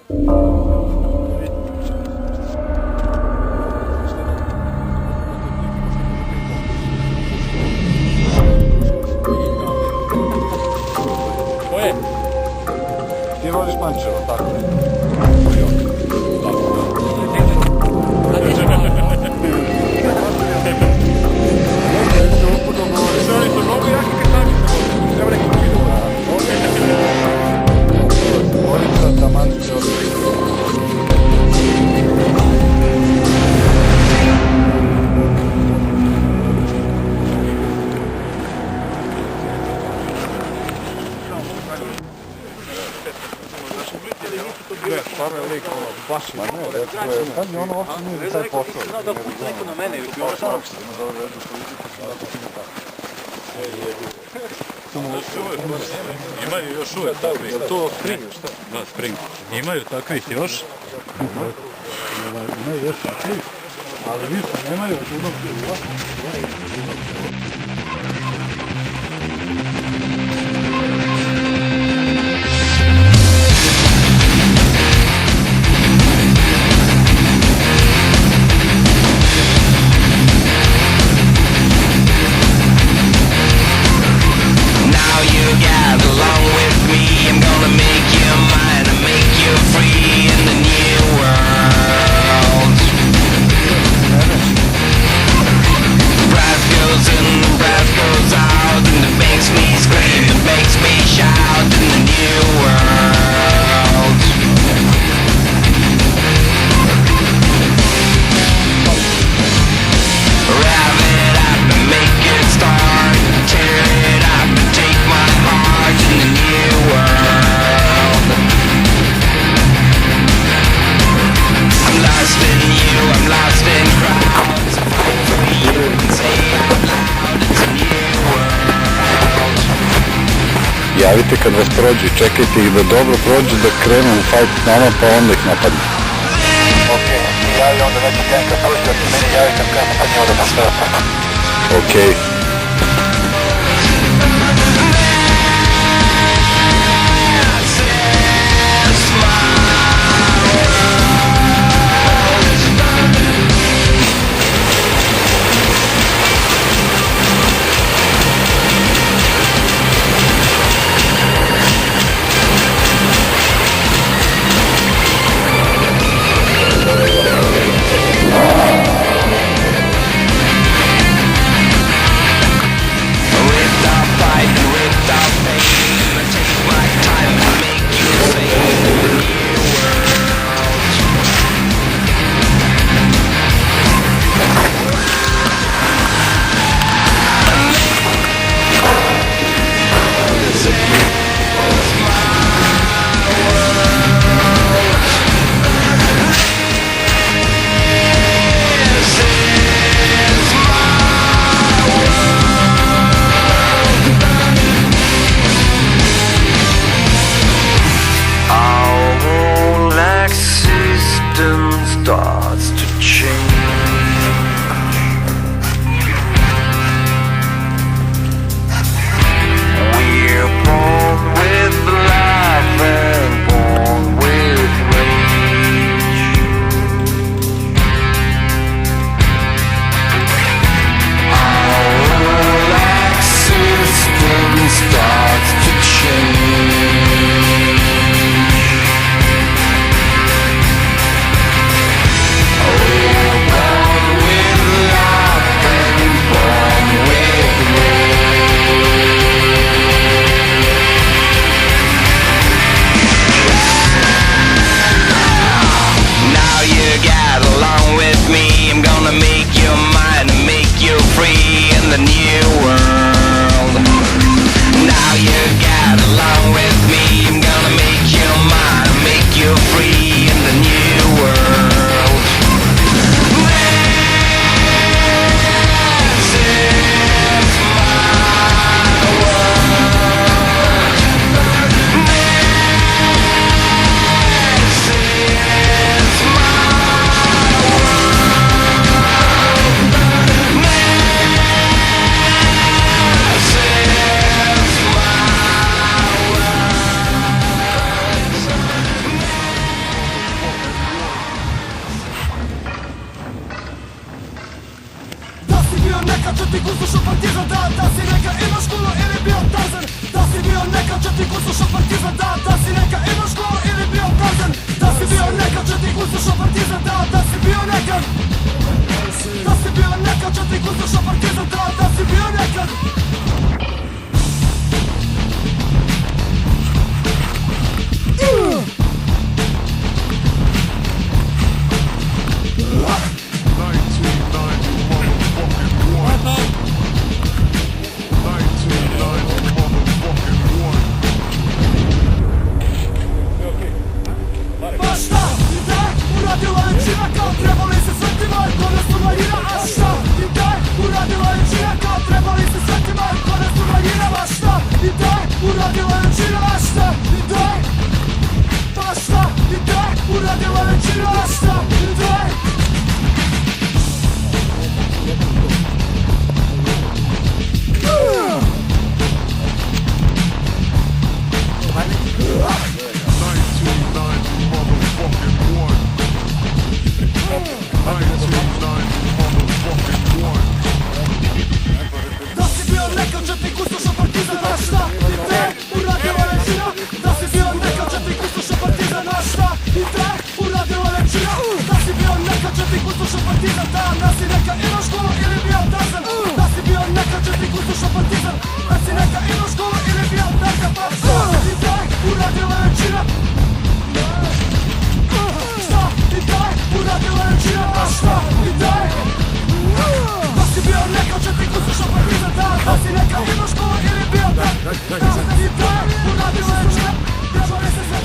Koje? Ti voliš Pančevo, tako? Stvarno je lik, baš ima. Kad mi ono uopće nije za taj posao. Da puti neko na mene, bi ovo što uopšte. Imaju još uvijek takvih. To Spring, šta? Da, Spring. Imaju takvih još. Imaju još takvih, ali više nemaju od onog djela. Javite kad vas prođu, čekajte ih da dobro prođu, da krenu u fight s nama, pa onda ih napadne. Okej, javi onda neko krenu kad prođu, da ti meni javi kad krenu napadne, onda pa sve. Okej. manjina, a šta im da je uradila većina? Kao trebali se svetima, ko da su manjina, a šta im da je uradila većina? A šta im da je, pa šta im da je uradila većina? A šta im da je? Da si bio neka četnik ustaša partizan, a šta im da je uradila većina? Da si bio neka četnik ustaša partizan, a šta im da je uradila većina? Da si bio neka četnik ustaša partizan, da si neka ima škola ili bio Tarzan? Da si bio neka četnik ustaša partizan, da si neka ima škola ili bio Tarzan? Pa šta im da je uradila većina? Šta im da je uradila većina? A šta im da je? Da si bio neka četnik ustaša partizan, da si neka ima škola ili bio Tarzan? Da si im da je uradila većina? Trebali se sve.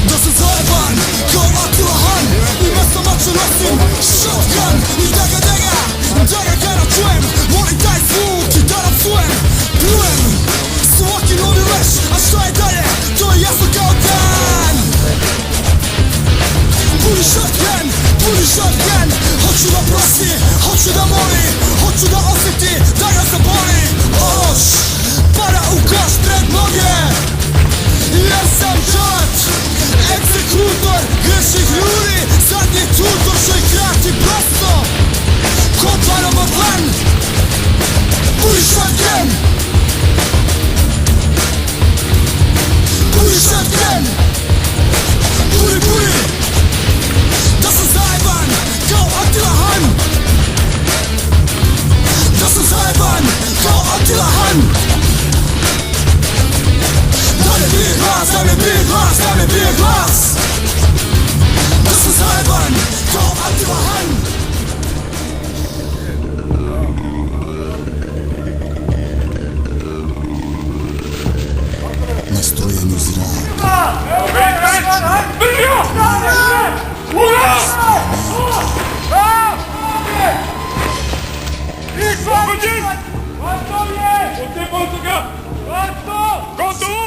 Da sam zajeban kao Attila Han i mesto mača nosim shotgun i daga kada čujem, molim taj zvuk i da rapsujem, plujem svaki novi leš, a šta je dalje, to je jasno kao dan. Puni shotgun, hoću da prosi, hoću da moli, hoću da osjeti da ga zaboli. Ološ, para u koš pred noge, jer sam čat, egzekutor grešnih ljudi, zadnji tutor što ih krati prosto ko paroma plan. Puni shotgun, puni, da sam zajeban kao Attila Han, da sam zajeban kao Attila Han. Da mi bije glas, da mi bije glas, da mi bije glas, da sam zajeban kao Attila Han. Nastrojen uz rad. Oslobođen! Gotovo!